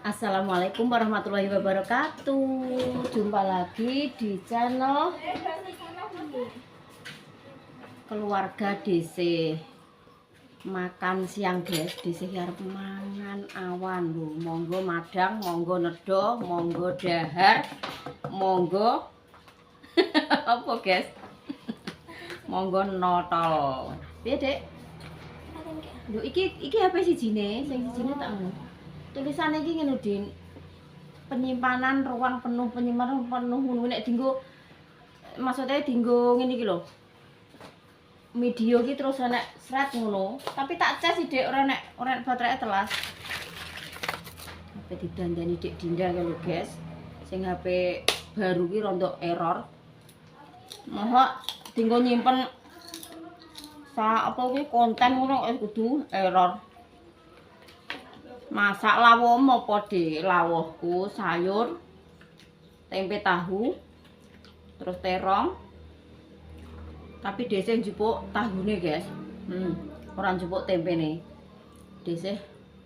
Assalamualaikum warahmatullahi wabarakatuh. Jumpa lagi di channel keluarga DC. Makan siang guys, DC arep mangan awan lho. Monggo madang, monggo nedo, monggo dahar, monggo apa guys? Monggo notol. Piye, Dek? Lho iki HP sijine, sing sijine tak ngono. Tulisannya iki ngene Din. Penyimpanan ruang penuh, penyimpanan penuh ngono nek dienggo maksudnya dienggo ngene iki lho. Video iki terus ana sret ngono, tapi tak cas sih Dek, ora nek baterainya telas. HP didandani Dik Dinda lho guys. Sing HP baru ki rontok error. Masa dienggo nyimpen apa ki konten ngono kudu error. Masak lawuh apa Dik? Lawuhku sayur, tempe tahu, terus terong. Tapi dese njupuk tahune, guys. Ora njupuk tempene. Dese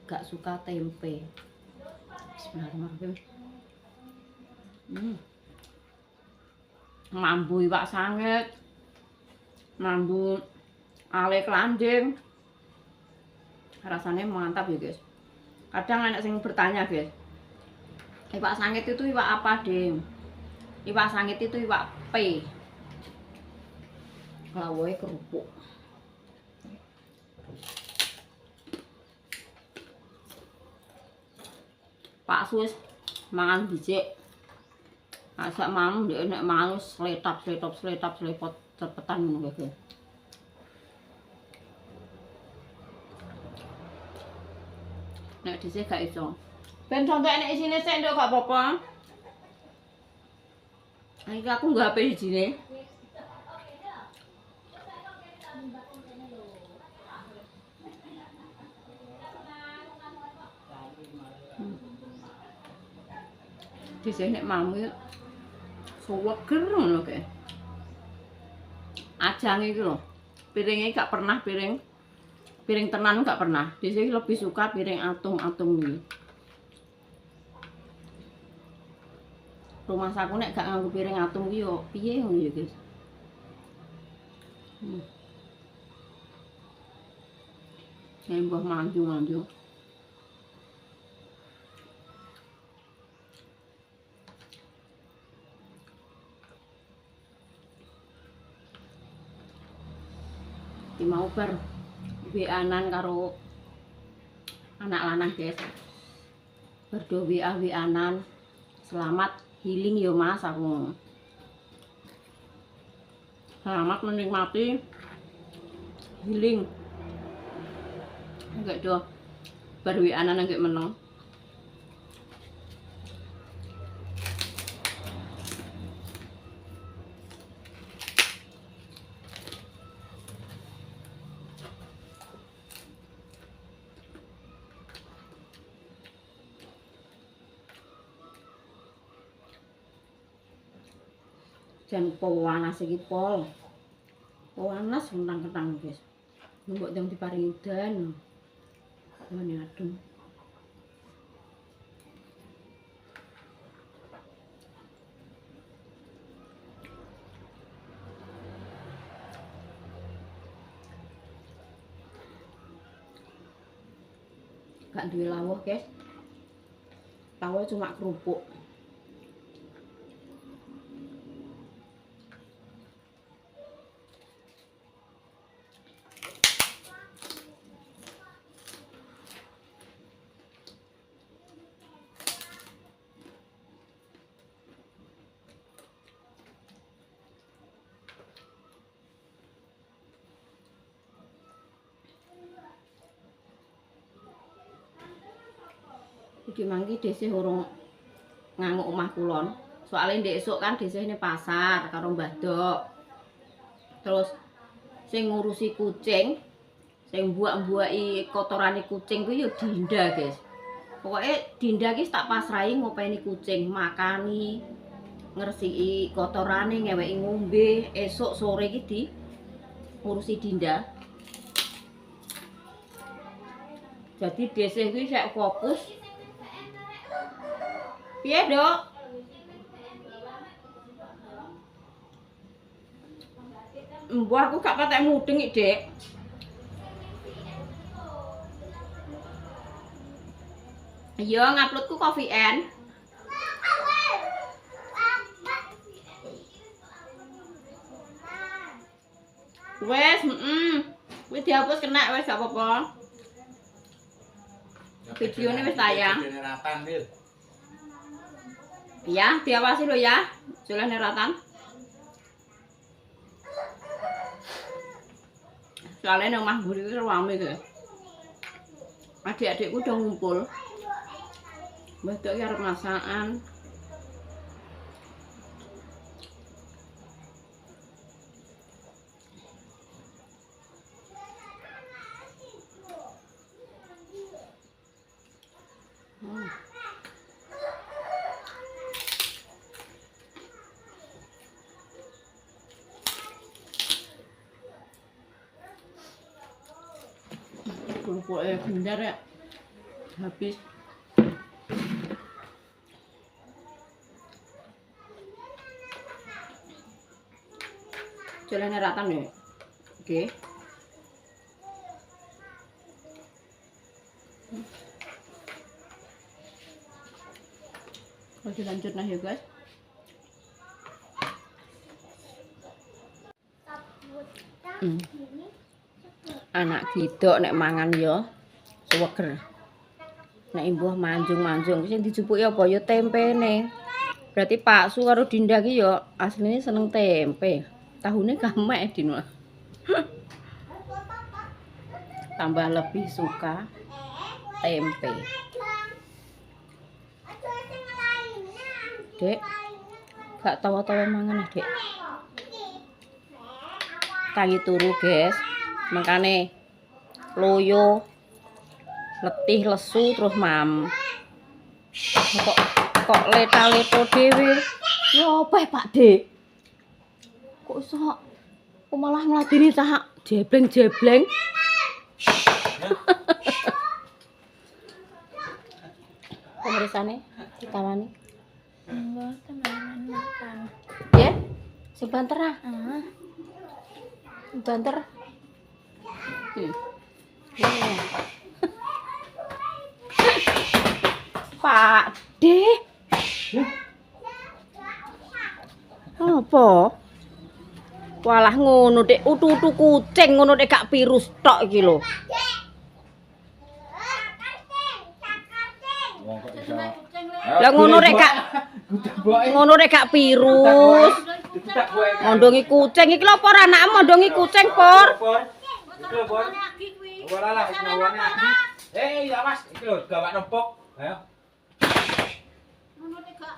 gak suka tempe. Bismillahirrahmanirrahim. Mambu iwak sangit. Mambu ale klanding. Rasanya mantap ya, guys. Kadang anak sing bertanya guys, iwak sangit itu iwak apa Dim? Iwak sangit itu iwak P. Lawuhe kerupuk. Pak Sus mangan dhisik. Masak mam ndek nek mangan sletap slepot cepetan ngono guys. Nek dhisik gak iso. Ben contoh nek isine sik nduk gak apa-apa. Iki aku nggo HP isine. Dhisik nek mamu suweger ngono kae. Ajange iki lho. Piringe gak pernah piring tenan gak pernah. Dhisik lebih suka piring atung-atung iki. Rumah saku nek gak nganggo piring atung iki yo piye ngono ya, guys. Mbah manju. Di mau bar WA-an karo anak lanang guys. Berdo WA-an. Selamat healing yo Mas aku. Selamat menikmati healing. Enggak do bar WA-an enggak meneng. Jan panas iki pol. Panas kentang-kentang guys. Mbok jam diparingi udan. Ngene adem. Gak duwe lawuh guys. Lawuh cuma kerupuk. Iki mangki dhisik urung nganguk omah kulon. Soale ndek esuk kan dhisik ne pasar karo Mbah Dok. Terus sing ngurusi kucing, sing mbuak-mbuaki kotorane kucing kuwi ya Dinda, guys. Pokoke Dinda ki tak pasrahi ngopeni kucing, makani, ngresiki kotorane, ngeweki ngombe. Esuk sore iki di ngurusi Dinda. Jadi dhisik kuwi sik fokus Piye, Dok? Mbah aku gak patek mudeng iki, Dek. Iya, nguploadku Coffee N. Wes, wis dihapus kena wes gak apa-apa. Videonya wis tayang. Iya, diawasi lo ya. Jalan neratan. Soalnya nang omah mburi iki rame iki. Adik-adikku udah ngumpul. Mbah Dok iki arep masakan. Kerupuknya bener ya. Habis. Jalannya rata nih. Oke. Masih lanjut nah ya guys. Anak gidok nek mangan ya suweger. Nek imbuh manjung-manjung sing dijupuki apa ya tempene. Berarti Pak Su karo Dinda ki ya asline seneng tempe. Tahune gamek dino. Tambah lebih suka tempe. Dek, gak tawa-tawa mangan Dek. Tangi turu, guys. Makane loyo, letih, lesu terus mam. Kok leta-leto dhewe. Ya apa Pak Dik? Kok iso kok malah ngladeni cah jebleng-jebleng. Pemirsane ditawani. Enggak, teman makan. Ya? Sebentar ah. Banter. Pak D. Apa? Walah ngono Dek, utu-utu kucing ngono Dek gak virus tok iki lho. Lah ngono rek gak virus. Mondongi kucing iki lho por anakmu mondongi kucing por. Iki lho por. Ora lah wis ngawane lagi. Ya Mas, iki lho gawak nempok. Ayo. Ngono rek gak.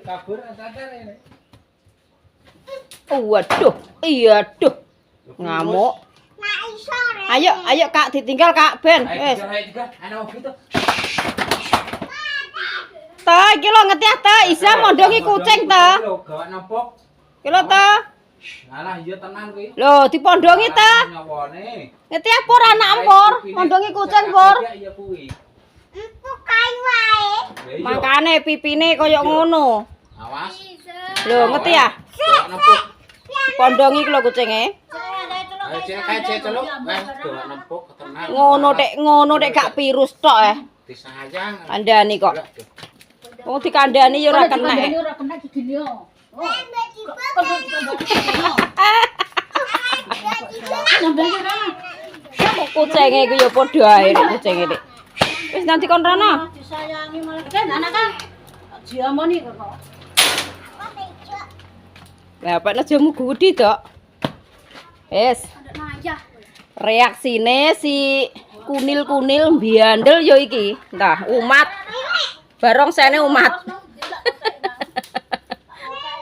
Kabur antar ini. Waduh, iya duh. Ngamuk. Ayo Kak ditinggal Kak Ben. Wes. Ta iki lho ngetiah ta Isa mondongi kucing ta. Lho gawak nempok. Iki lho ta. Alah iya tenan kuwi. Lho dipondongi ta. Ngetiah por anak ampor mondongi kucing por. Iya kuwi. Empuk kayu wae. Makane pipine kaya ngono. Awas. Lho ngetiah. Pondongi iki lho kucinge. Ngono Dek gak virus tok disayang. Kandhani kok. Wong dikandhani ya ora kena. Ora kena digini yo. Kucinge iku ya padha ae kucinge Dik. Wis nanti kon rono. Disayangi malah kan anak kan. Diamoni kok. Lah Pak jamu gudi tok. Wis. Reaksine si kunil-kunil mbiandel yo iki. Entah umat. Barongsene umat.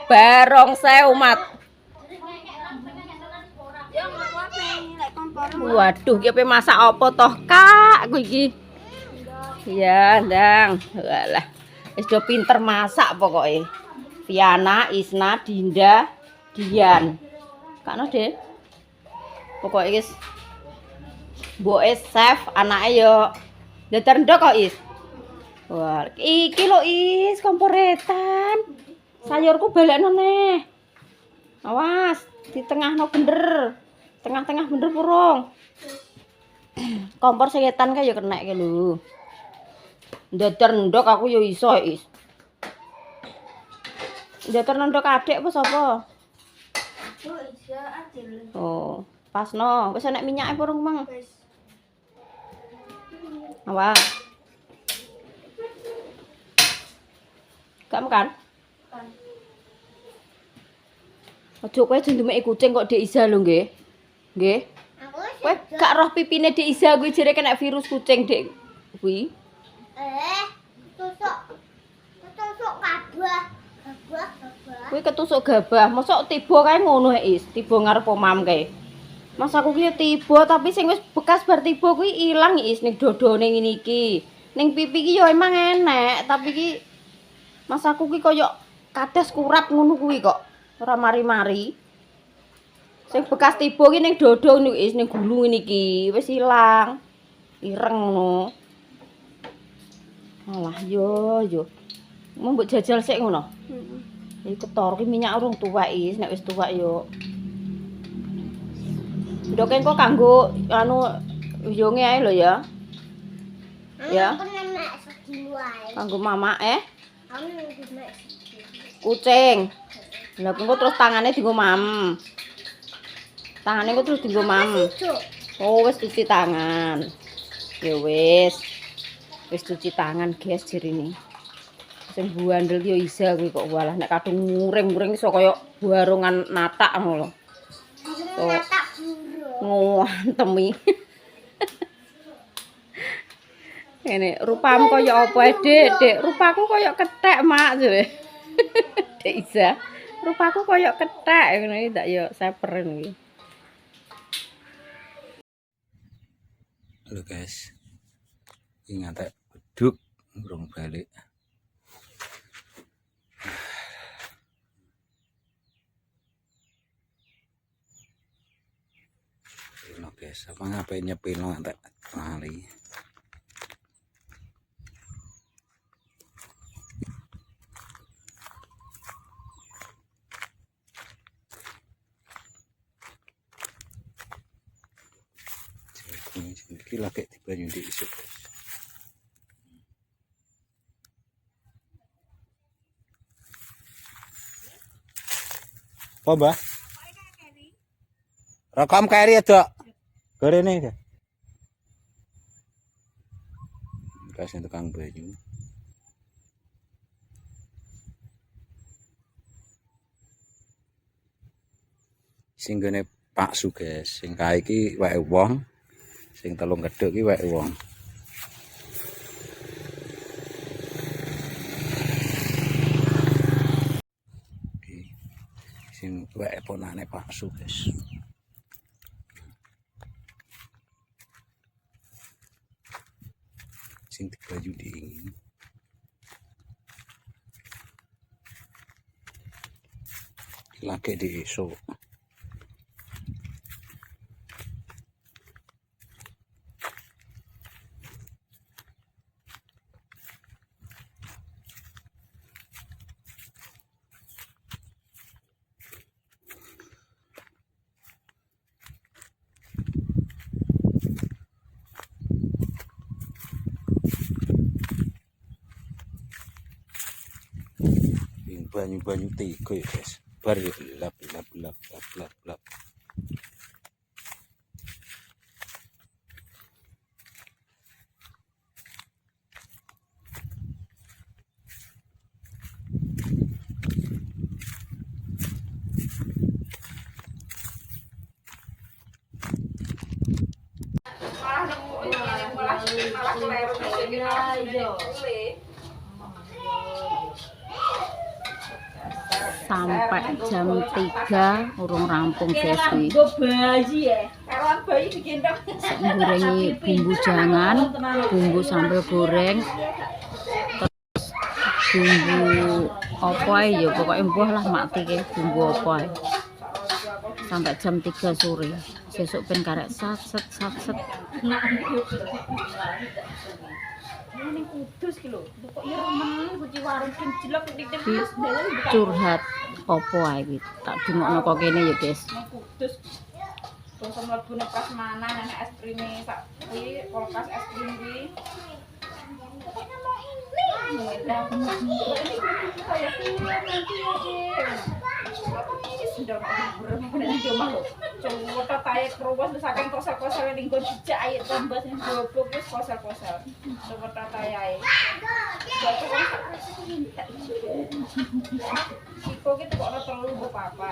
Barongsé umat. Waduh, ki masak apa toh, Kak? Ku iki. Ya, Ndang. Walah. Wis do pinter masak pokoke. Viana, Isna, Dinda, Dian. Kakno, Dek. Pokoke wis Mboke chef, anake yo datar ndok kok, Is. Wah, iki lho, Is, komporetan. Sayurku balekno neh. Awas, di tengahno bener. Tengah-tengah bener purung. Kompor setan kae ya kenek ke lho. Datar ndok aku yo iso, Is. Datar ndok adik apa sapa? Oh, iya adil. Oh, pasno. Wis enek minyake purung, Mang. Wis. Awas. Gak makan? Makan. Ojo kowe jendumeki kucing kok Dek Iza lho nggih. Nggih. Kowe gak roh pipine Dek Iza kuwi jere kena virus kucing Dek kuwi. Tusuk gabah. Kuwi ketusuk gabah. Mosok tiba kae ngono Is, tiba ngarep omam kae. Mas aku ki tiba tapi sing wis bekas bar tiba kuwi ilang Is ning dodone ngene iki. Ning pipi ki yo emang enek, tapi ki Mas aku ki koyo kades kurap ngono kuwi kok. Ora mari-mari. Sing bekas tiba ki ning dodo niku Is ning gulu ngene iki wis ilang. Ireng ngono. Alah yo. Mau mbok jajal sik ngono. Heeh. Iki ketor ki minyak urung tuwek Is, nek wis tuwek yo. Ndoke engko kanggo anu uyunge ae lho ya. Ya. Kanggo mamak kucing. Lah engko terus tangane dienggo mam. Tangane engko terus dienggo mam. Oh, wis cuci tangan. Ya wis. Wis cuci tangan, guys, jerine. Sing buandel yo Iza kuwi kok walah nek kadung muring-muring iso kaya warungan natak ngono lho. Natak burung. Ngantemi. Ngene, rupamu kaya apa, Dek? Rupaku kaya kethek, Mak, jare. Dek Iza. Rupaku kaya kethek ngono iki tak yo saper ngono iki. Halo guys. Iki ngantek beduk urung balik. Ini guys, apa ngapain nyepil ngantek lali. Iki lagi dibanyu di isuk guys. Apa, Mbah? Rekam kari ada. Gorene iki. Kasih tukang banyu. Sing gone Pak Su guys, sing kae iki wae wong. Sing telung gedhek iki wae wong. Sing wae ponane Pak Su guys. Sing baju dingin. Lagi di esok. Banyu-banyu tiga ya guys. Bar lap. Sampai jam 3 urung rampung guys kuwi. Nggorengi bumbu jangan, bumbu sambal goreng, terus bumbu apa ae ya pokoknya mbuh lah mati ke bumbu apa ae. Sampai jam 3 sore. Sesuk ben karek satset. Ini kudus ki lho. Kok ya remen kuci warung sing jelek titik-titik Curhat opo ae iki. Tak dungokno kok kene ya, guys. kudus. Terus mlebu nek prasmanan ana es krime sak kuwi kulkas es krim kuwi. Sudah bener di omah lho. Coba tae kerwas saking kosel-kosel ning nggon dijak ayo tambah sing gobok wis kosel-kosel. Coba tae ae. Iko ki tekokno 3.000 papa.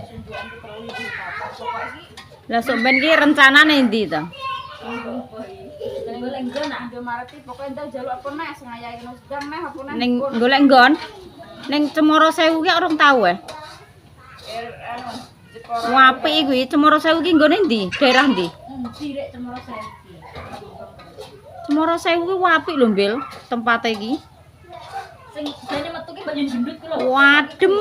Sundukan ki 3.000 papa. Pokoke iki Lah sok ben ki rencanane endi to? golek nggon nak ndo mareti pokoke entar jaluk apa neh sing ayahe kena sedang neh apa neh. Ning golek nggon. Ning Cemoro Sewu ki urung tau Anu Jepara. Apik kuwi Cemoro Sewu ki nggone ndi? Daerah ndi? Direk Cemoro Sewu. Cemoro Sewu ki apik lho, Bil, tempate iki. Sing jane metu ki banyu jembut ku lho. Wadem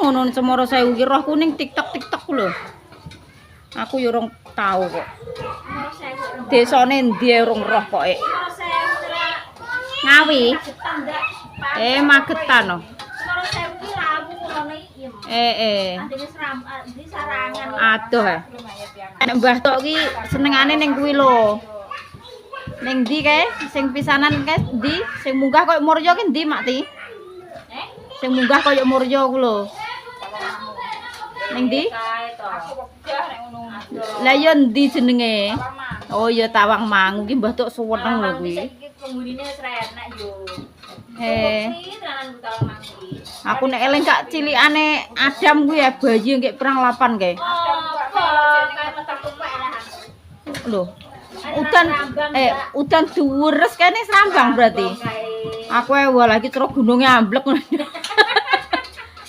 ngono Cemoro Sewu ki roh kuning TikTok ku lho. Aku yo urung tau kok. Cemoro Sewu. Desane endi urung roh koke. Cemoro Sewu celak. Ngawi. Magetan ndak. Magetan no. Cemoro Sewu ki lawu ngono iki. Adene di sarangan. Aduh. Nek Mbah Tok ki senengane ning kuwi lho. Ning ndi kae? Sing pisanan kae ndi? Sing munggah koyo Muryo ki ndi, Mak Ti? Sing munggah koyo Muryo ku lho. Ning ndi? Aku wegah nek ngono. Lah ya ndi jenenge? Oh ya Tawangmangu ki Mbah Tok suweneng lho kuwi. Iki penghunine wis enak yo. Tenan utang mangki. Aku nek eling gak cilikane Adam kuwi ya bayi nggih perang 8 kae. Lho. Udan duwures kene Srambang berarti. Aku wah lagi terus gununge amblek.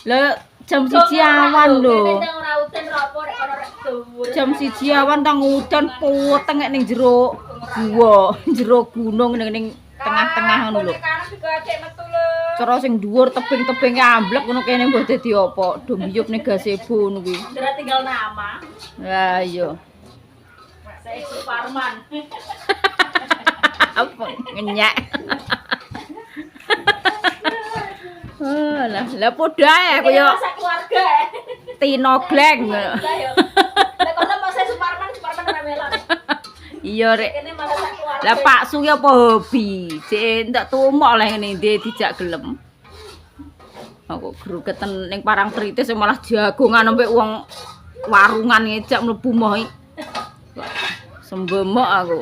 Lah jam 1 awan lho. Jam 1 awan tang udan poteng ning jero guwa, jero gunung ning tengah-tengah ngono lho. Cara sing dhuwur tebing-tebinge amblek ngono kene mbok dadi apa? Do mbiyup ning gazebo ngono kuwi. Ora tinggal nama. Lah iya. Saya Suparman. Apa ngenyak. Lah padha ae kaya keluarga. Tino Gleng. Lah yo. Nek kono mau saya Suparman ora melok. Iya rek. Kene malah sak keluarga. Lah Pak Su ki apa hobi? Cek ndak tumok lah ngene ndi dijak gelem. Aku grugeten ning Parangtritis malah jagongan sampe wong warungan ngejak mlebu moh. Sembemok aku.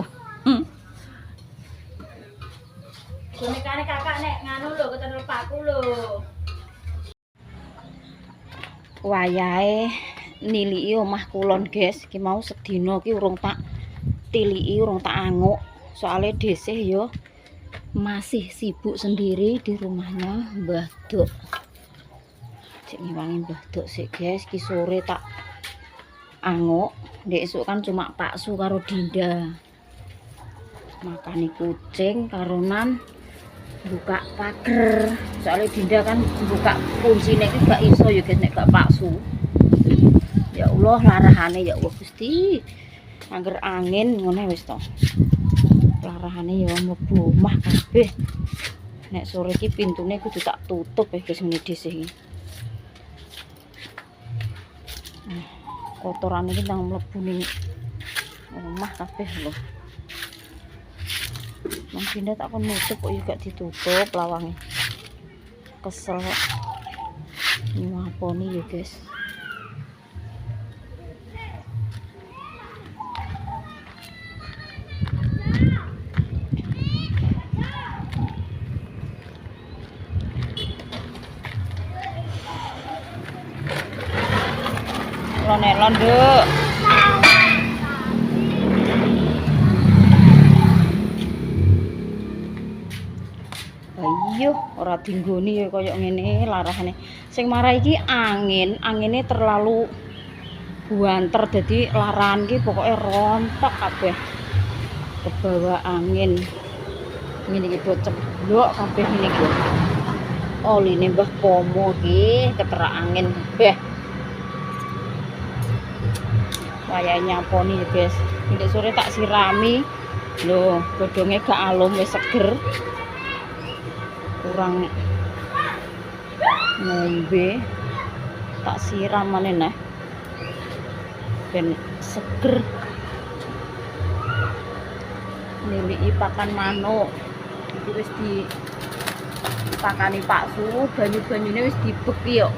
Bonekane kakak nek nganu lho ketemu pakku lho. Wayahe niliki omah kulon, guys. Iki mau sedina ki urung tak tiliki, urung tak anguk. Soale desih yo masih sibuk sendiri di rumahnya Mbah Dok. Cek ngiwangi Mbah Dok sik, guys. Ki sore tak anguk. Ndek esuk kan cuma Pak Su karo Dinda. Makani kucing karonan buka pager. Soalnya Dinda kan buka kuncine iki gak iso ya guys nek gak Pak Su. Ya Allah larahane ya Allah Gusti. Angger angin ngene wis to. Larahane ya mlebu omah kabeh. Nek sore iki pintune kudu tak tutup ya guys ngene dhisik iki. Kotoran iki nang mlebu ning omah kabeh lho. Nang Dinda tak kon nutup kok ya gak ditutup lawange. Kesel kok. Ngaponi ya guys. Lonelon Duk. Ayo ora dinggoni ya kaya ngene larahane. Sing marah iki angin, angine terlalu buanter dadi larahan iki pokoke rontok kabeh. Kebawa angin. Ngene iki do ceblok kabeh ngene iki. Oline Mbah Pomo iki keterak angin kabeh. Wayahe nyaponi ya guys. Ndek sore tak sirami. Loh, godhonge gak alum wis seger. Kurang ngombe. Tak siram maneh nah. Ben seger. Niliki pakan manuk. Iki wis dipakani Pak Su, banyu-banyune wis dibeki yo.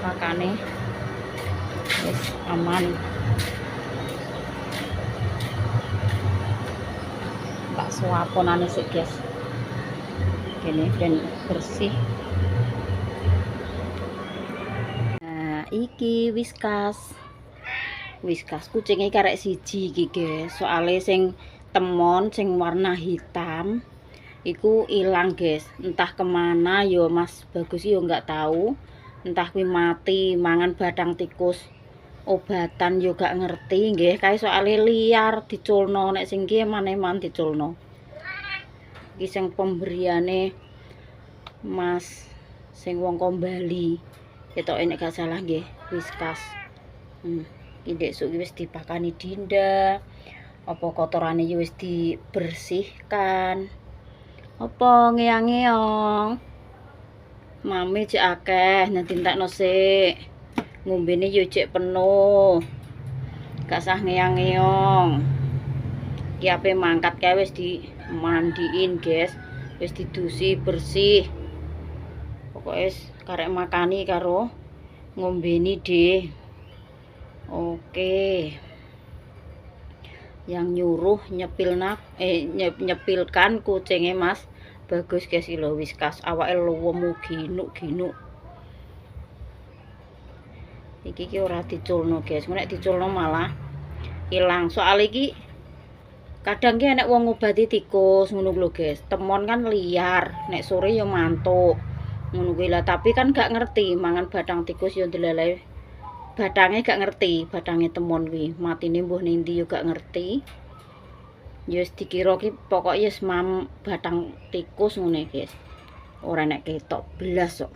Pakane wis aman. Tak suaponane sik, guys. Kene ben bersih. Nah, iki Whiskas. Whiskas kucinge karek siji iki, guys. Soale sing temon sing warna hitam iku ilang, guys. Entah kemana yo Mas Bagus yo nggak tahu. Entah kuwi mati mangan badang tikus obatan yo gak ngerti nggih. Kae soale liar diculno, nek sing iki maneh-man diculno. Iki sing pemberiane Mas sing wong Kombali. Ketoke nek gak salah nggih Whiskas. Iki ndek sok wis dipakani Dinda. Apa kotorane wis dibersihkan. Apa ngeyang-ngeyong. Mami cek akeh nanti entekno sik. Ngombene yo cek penuh. Gak sah ngeyang-ngeyong. Iki ape mangkat kae wis dimandiin, guys. Wis didusi bersih. Pokoke karek makani karo ngombeni deh. Oke. Yang nyuruh nyepilkan kucinge Mas Bagus, guys, lho Whiskas. Awake luwemu ginuk-ginuk. Iki ki ora diculno, guys. Nek diculno malah ilang. Soal iki kadang ki enek wong ngobati tikus ngono lho, guys. Temon kan liar, nek sore ya mantuk. Ngono kuwi lah, tapi kan gak ngerti mangan badang tikus ya ndelalae. Badange gak ngerti, badange temon kuwi. Matine mbuh ning ndi ya gak ngerti. Ya wis dikira ki pokoke wis batang tikus ngene, guys. Ora nek ketok blas kok.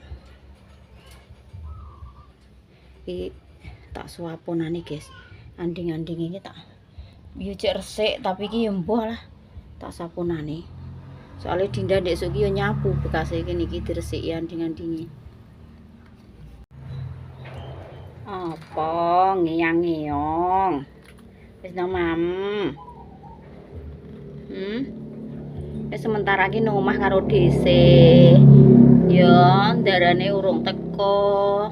Iki tak suaponane, guys. Anding-anding iki tak yo cek resik, tapi iki yo mbuh lah. Tak saponane. Soale Dinda ndek sok yo nyapu bekase kene iki diresiki anding-andinge. Apa ngeyang-ngeyong. Wis nang mam. Sementara iki nang omah karo DC. Ya, ndarane urung teko.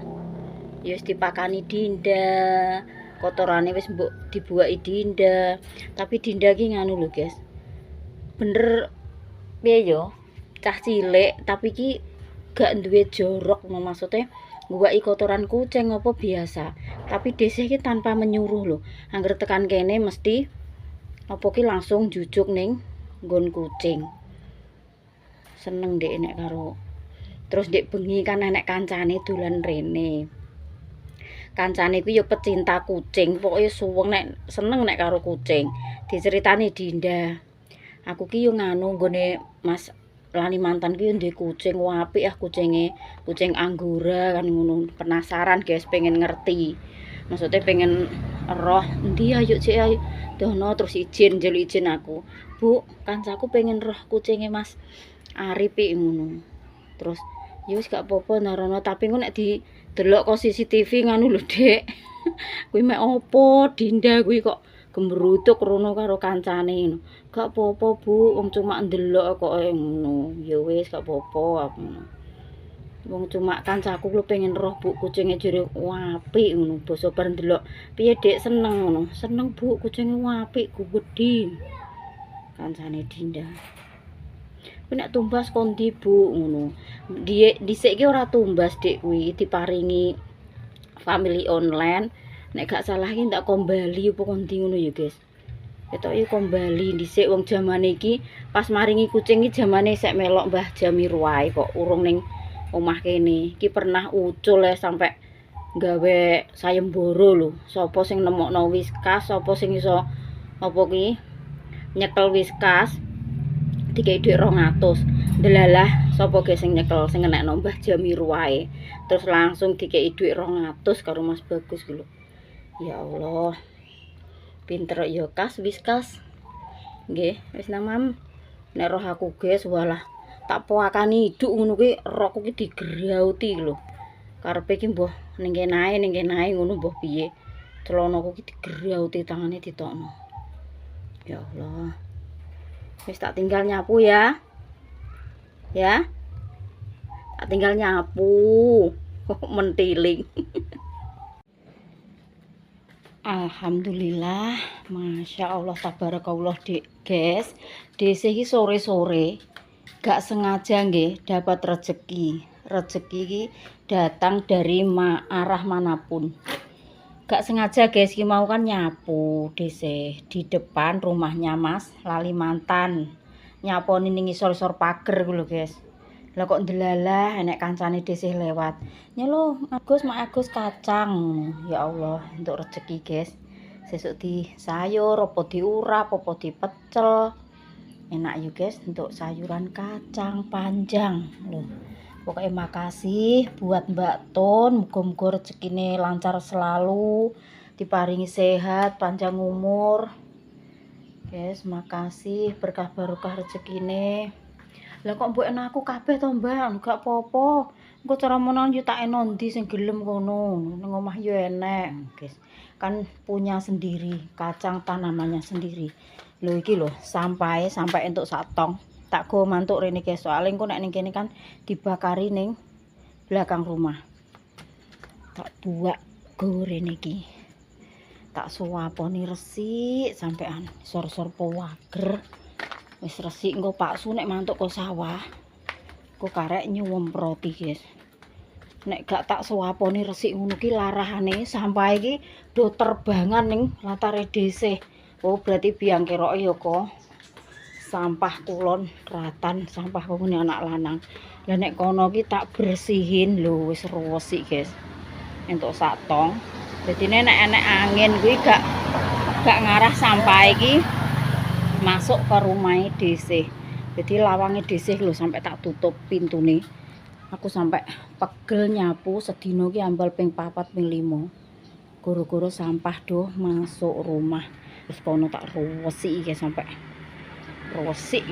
Ya wis dipakani Dinda. Kotorane wis mbok dibuaki Dinda. Tapi Dinda ki nganu lho, guys. Bener piye yo? Cah cilik tapi ki gak duwe jorok, maksudnya nguwaki kotoran kucing apa biasa. Tapi DC ki tanpa menyuruh lho. Angger tekan kene mesti apa ki langsung jujuk ning nggon kucing. Seneng ndek nek karo. Terus ndek bengi kan enek kancane dolan rene. Kancane kuwi ya pecinta kucing, pokoke suweng nek seneng nek karo kucing. Diceritani Dinda. Aku ki yo nganu nggone Mas Lani mantan ki yo duwe kucing apik kucinge, kucing Anggora kan ngono. Penasaran, guys, pengen ngerti. Maksudnya pengen roh endi ayo cek ayo. Dono terus izin aku. Bu, kancaku pengen roh kucinge Mas Arif ngono. Terus ya wis gak apa-apa narono, tapi engko nek didelok kok CCTV nganu lho, Dek. Kuwi mek opo Dinda kuwi kok gemrutuk rono karo kancane ngono. Gak apa-apa, Bu, wong cuma ndelok kok ngono. Ya wis gak apa-apa aku. Wong cuma kancaku lho pengen roh Bu kucinge jere apik ngono. Basa bar ndelok. Piye Dek, seneng ngono? Seneng Bu, kucinge apik, gedhi. Kancane Dinda. Kuwi nek tumbas kondi Bu ngono. Dhisik ki ora tumbas Dik kuwi diparingi family online. Nek gak salah ki ndak Kombali apa kondi ngono ya, guys. Ketoke Kombali dhisik wong jaman iki pas maringi kucing iki jamane sek melok Mbah Jamir wae kok urung ning omah kene. Iki pernah ucul ya sampai gawe sayembara lho. Sapa sing nemokno Whiskas, sapa sing iso apa ki nyekel Whiskas dikei dhuwit 200. Delalah sapa ge sing nyekel sing ngenekno Mbah Jamir wae. Terus langsung dikei dhuwit 200 karo Mas Bagus lho. Ya Allah. Pinter ya kas wis kas. Nggih, wis nang Mam. Nek roh aku guys walah tak poakani hiduk ngono kuwi rokku ki digerauti lho. Karepe ki mbah ning kene ae ngono mbah piye. Celanaku ki digerauti tangane ditokno. Ya Allah. Wis tak tinggal nyapu ya. Ya. Tak tinggal nyapu. Mentiling. Alhamdulillah, masya Allah, tabarakallah dek guys. Dese iki sore-sore gak sengaja nggih dapat rezeki. Rezeki iki datang dari arah manapun. Gak sengaja guys, iki mau kan nyapu dese di depan rumahnya Mas Lali Mantan. Nyaponi ning isor-isor pager ku lho guys. Lah kok ndelalah enek kancane dhisih lewat. Nyelo, Agus, Mak Agus kacang. Ya Allah, untuk rezeki, guys. Sesuk di sayur, apa diurap, apa dipecel. Enak yuk, guys, untuk sayuran kacang panjang. Loh. Pokoknya makasih buat Mbak Ton. Muga-muga rezekine lancar selalu, diparingi sehat, panjang umur. Guys, makasih berkah barokah rezekine. Lah kok mbok enak aku kabeh to, Mbak? Gak apa-apa. Engko cara menawa yo tak eno ndi sing gelem kono. Ning omah yo enek, guys. Kan punya sendiri, kacang tanamannya sendiri. Lho iki lho, sampai entuk sak tong. Tak go mantuk rene guys. Soale engko nek ning kene kan dibakari ning belakang rumah. Tak buak go rene iki. Tak suwaponi resik sampean sor-sor pawager. Wis resik engko Pak Su nek mantuk ke sawah. Kok karek nyuwemproti, guys. Nek gak tak suwaponi resik ngono ki larahane sampah iki do terbangan ning latare dhisik. Oh, berarti biang keroke ya kok. Sampah kulon ratan, sampah ngene anak lanang. Lah nek kono ki tak bersihin lho wis resik, guys. Entuk sak tong. Dadi nek enek angin kuwi gak ngarah sampah iki masuk ke rumah DC. Jadi lawangnya DC lho sampai tak tutup pintune. Aku sampai pegel nyapu sedino ki ambal ping 4 ping 5. Goro-goro sampah doh masuk rumah. Terus kono tak resiki sampai resik.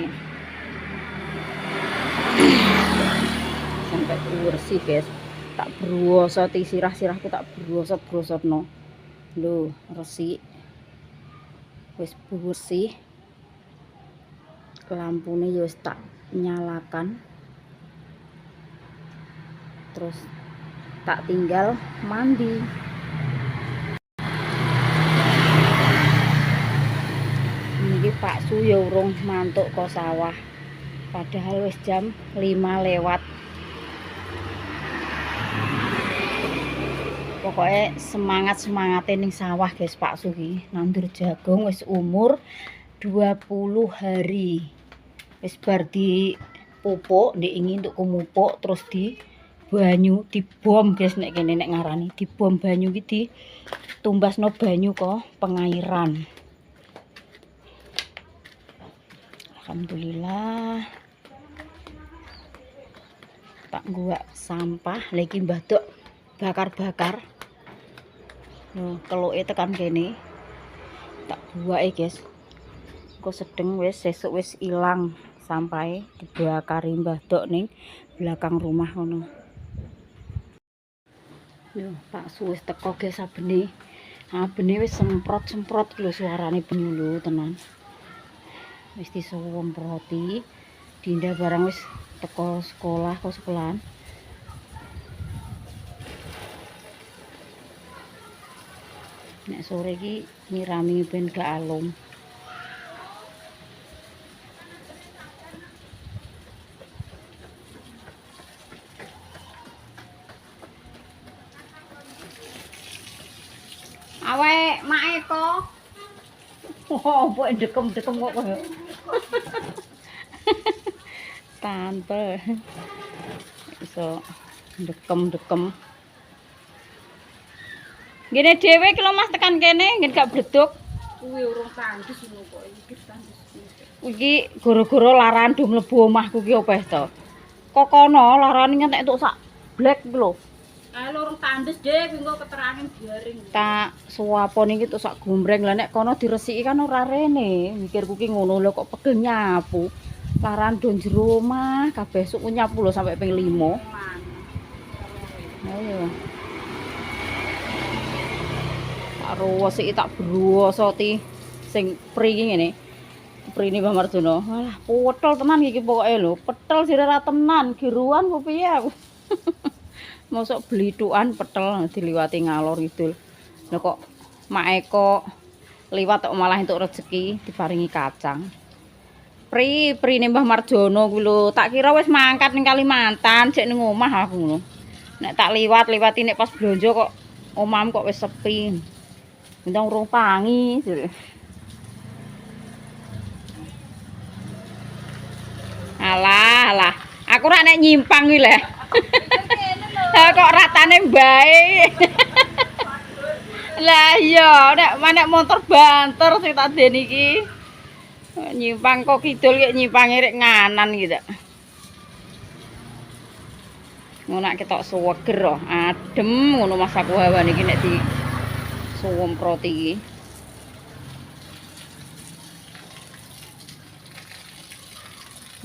Sampai bersih, guys. Tak brosot sirah-sirahku tak brosot-brosotno. Lho, resik. Wis bersih. Lampune ya wis tak nyalakan. Terus tak tinggal mandi. Niki Pak Su ya urung mantuk ke sawah. Padahal wis jam 5 lewat. Pokoknya semangat-semangate ning sawah guys Pak Su ki. Nandur jagung wis umur 20 hari. Wis bar di pupuk, ndek ingin untuk kumupuk terus di banyu dibom guys nek kene nek ngarani dibom banyu iki ditumbasno banyu kok pengairan. Alhamdulillah. Tak gua sampah lagi Mbah Dok bakar-bakar. Loh, keluke tekan kene. Tak buake guys. Kok sedeng wis sesuk wis ilang sampai dibakari Mbah Dok ning belakang rumah ngono. Yo Pak Su wis teko guys sabene. Abene wis semprot-semprot lho suarane benyulu tenan. Wis disuwemproti. Dinda barang wis teko sekolah kok sekolahan. Nek sore iki nyirami ben gak alum. Awake mak Eko. Oh, mbok dekem-dekem kok koyo. Tante. Iso dekem-dekem. Ngene dhewe ki lho Mas tekan kene, ngen gak bleduk. Kuwi urung tandus ngono kok iki tandus. Iki gara-gara laran do mlebu omahku ki opeh to. Kok kono larane nyentek entuk sak blek ki lho. Lorong tandes deh, engko keterangan garing. Tak suapon iki tok sak gombreng lah nek kono diresiki kan ora rene. Mikirku ki ngono lho kok pegel nyapu. Laran do jero omah kabeh suku nyapu lho sampai ping 5. Ayo. Tak ruwes iki tak bruwoso ti sing pri iki ngene. Prine Mbah Marjono. Walah, potol tenan iki pokoke lho. Petel sira ra tenan, giruan apa piye aku. Mosok blithukan petel diliwati ngalor ngidul. Lho kok Mak Eko liwat kok malah entuk rezeki diparingi kacang. Prine Mbah Marjono kuwi lho, tak kira wis mangkat ning Kalimantan, jek ning omah aku ngono. Nek tak liwati nek pas blonjo kok omahmu kok wis sepi. Ndang urung pangi jare. Alah, aku rak nek nyimpang kuwi lho. Kok ratane bae. Lah iya, nek motor banter sing tak den iki. Nyimpang kok kidul kek nyimpange rek nganan iki tak. Ngono ketok seger oh, adem ngono Mas aku hawane iki nek di suwemprot iki.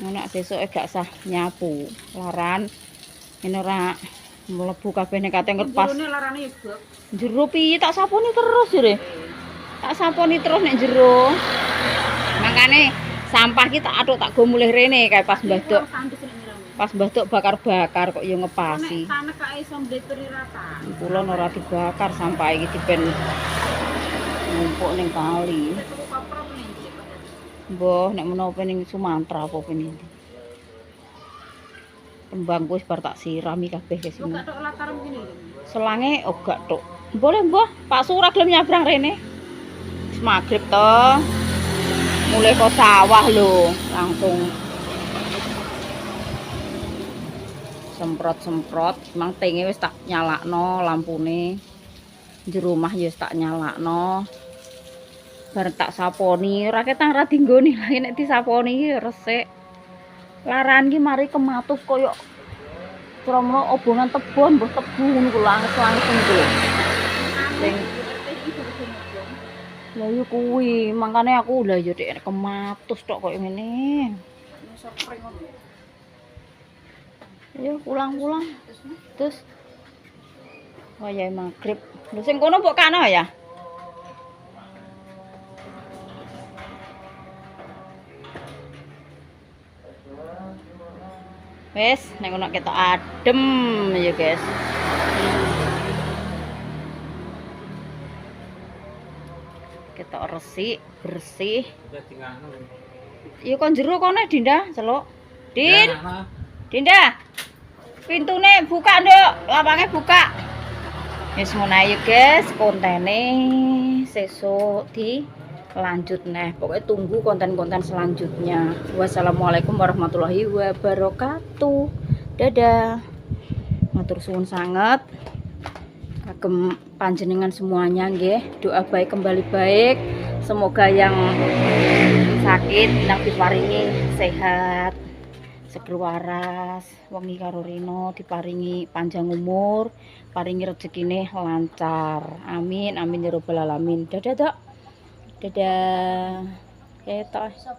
Ngono sesuk gak sah nyapu. Laran ini ora mlebu kabeh nek kate ngerpas. Jerone larane ibek. Jero piye tak saponi terus jere. Tak saponi terus nek jero. Makane sampah ki tak atuk tak go mulih rene kae pas Mbah Dok. Pas Mbah Dok bakar-bakar kok yo ngepasi. Nek tanek kae iso mbleturi rata. Kula ora dibakar sampah iki dipen numpuk ning kali. Mbah nek menapa ning Sumatera apa pene. Kembang wis bar tak sirami kabeh wis. Kok gak tok latar ngene. Selange oh gak tok. Boleh Mbah, Pak Surah gelem nyabrang rene. Wis magrib to. Mulai ke sawah lho, langsung semprot-semprot. Emang tenge wis tak nyalakno lampune. Jero omah ya wis tak nyalakno. Bar tak saponi, ora ketang ra dinggoni lagi nek disaponi iki resik. Laran ki mari kematus koyo kromo obongan tebon, mbah tebu ngono ku langsung ku. Sing lha yo kuwi, mangkane aku lha yo dek kematus tok koyo ngene. Ayo pulang-pulang. Terus wayahe magrib. Lho sing kono mbok kana ya? Wes, nek ngono ketok adem ya, guys. Ketok resik, bersih. Ya kon jero kono Dinda, celuk. Din. Dinda. Pintune buka, Nduk. Lapange buka. Wis ngono ae, guys, kontene sesuk di lanjut nih, pokoknya tunggu konten-konten selanjutnya. Wassalamualaikum warahmatullahi wabarakatuh. Dadah. Matur suwun sangat kagem panjenengan semuanya nggih. Doa baik kembali baik. Semoga yang sakit nang diparingi sehat, seger waras, wengi karo rino diparingi panjang umur, paringi rezekine lancar. Amin amin ya rabbal alamin. Dadah, Dok. Dadah. Ketok.